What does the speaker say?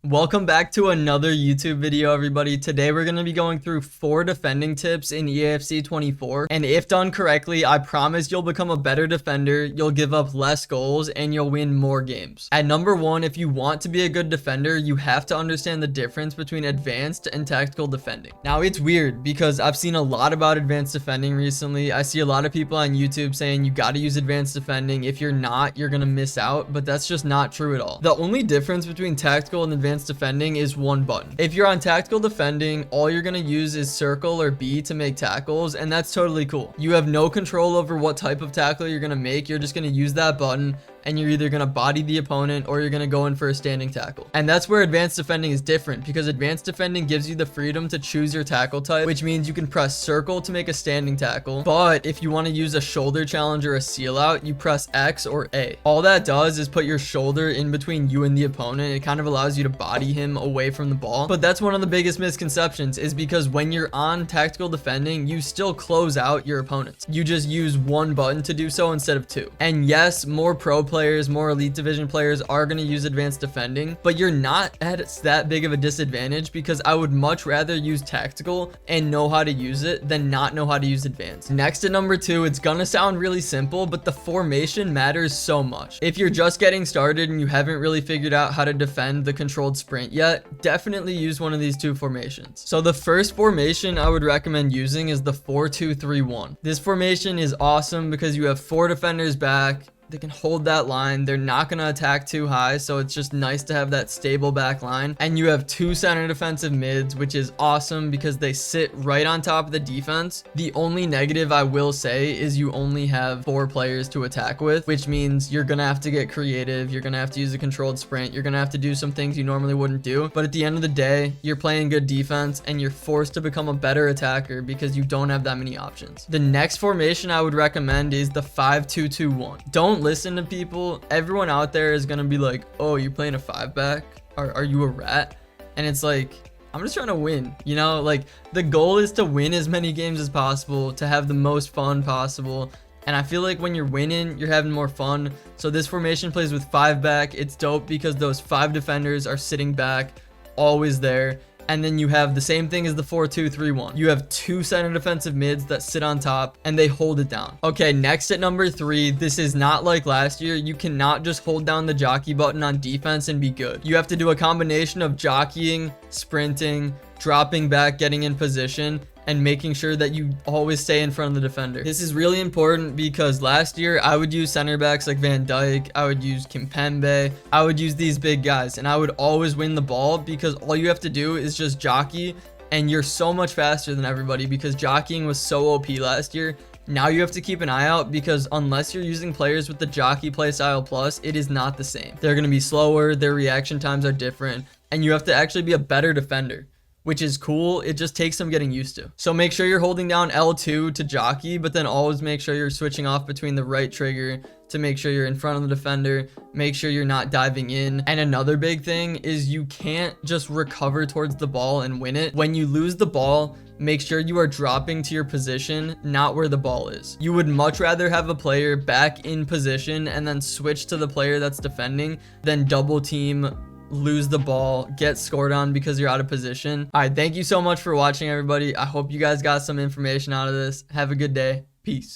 Welcome back to another YouTube video, everybody. Today we're going to be going through 4 defending tips in EAFC 24, and if done correctly, I promise you'll become a better defender, you'll give up less goals, and you'll win more games. At number 1, if you want to be a good defender, you have to understand the difference between advanced and tactical defending. Now, it's weird because I've seen a lot about advanced defending recently. I see a lot of people on YouTube saying you got to use advanced defending. If you're not, you're going to miss out, but that's just not true at all. The only difference between tactical and advanced defending is one button. If you're on tactical defending, all you're going to use is circle or B to make tackles, and that's totally cool. You have no control over what type of tackle you're going to make. You're just going to use that button, and you're either going to body the opponent or you're going to go in for a standing tackle. And that's where advanced defending is different, because advanced defending gives you the freedom to choose your tackle type, which means you can press circle to make a standing tackle. But if you want to use a shoulder challenge or a seal out, you press X or A. All that does is put your shoulder in between you and the opponent. It kind of allows you to body him away from the ball. But that's one of the biggest misconceptions, is because when you're on tactical defending, you still close out your opponents. You just use one button to do so instead of 2. And yes, more pro players, more elite division players are going to use advanced defending, but you're not at that big of a disadvantage, because I would much rather use tactical and know how to use it than not know how to use advanced. Next, at number 2, it's gonna sound really simple, but the formation matters so much. If you're just getting started and you haven't really figured out how to defend the controlled sprint yet, definitely use one of these 2 formations. So the first formation I would recommend using is the 4-2-3-1. This formation is awesome because you have 4 defenders back. They can hold that line. They're not going to attack too high, so it's just nice to have that stable back line. And you have 2 center defensive mids, which is awesome because they sit right on top of the defense. The only negative I will say is you only have 4 players to attack with, which means you're going to have to get creative. You're going to have to use a controlled sprint. You're going to have to do some things you normally wouldn't do. But at the end of the day, you're playing good defense and you're forced to become a better attacker because you don't have that many options. The next formation I would recommend is the 5-2-2-1. Don't listen to people. Everyone out there is gonna be like, oh, you're playing a 5-back? Are you a rat? And it's like, I'm just trying to win, you know? Like, the goal is to win as many games as possible, to have the most fun possible. And I feel like when you're winning, you're having more fun. So this formation plays with 5-back. It's dope because those 5 defenders are sitting back, always there. And then you have the same thing as the 4-2-3-1. You have 2 center defensive mids that sit on top and they hold it down. Okay, next at number 3, this is not like last year. You cannot just hold down the jockey button on defense and be good. You have to do a combination of jockeying, sprinting, dropping back, getting in position, and making sure that you always stay in front of the defender. This is really important because last year I would use center backs like Van Dijk, I would use Kimpembe, I would use these big guys, and I would always win the ball because all you have to do is just jockey, and you're so much faster than everybody because jockeying was so OP last year. Now you have to keep an eye out because unless you're using players with the jockey playstyle plus, it is not the same. They're going to be slower, their reaction times are different, and you have to actually be a better defender, which is cool. It just takes some getting used to. So make sure you're holding down L2 to jockey, but then always make sure you're switching off between the right trigger to make sure you're in front of the defender. Make sure you're not diving in. And another big thing is you can't just recover towards the ball and win it. When you lose the ball, make sure you are dropping to your position, not where the ball is. You would much rather have a player back in position and then switch to the player that's defending than double team, lose the ball, get scored on because you're out of position. All right, thank you so much for watching, everybody. I hope you guys got some information out of this. Have a good day. Peace.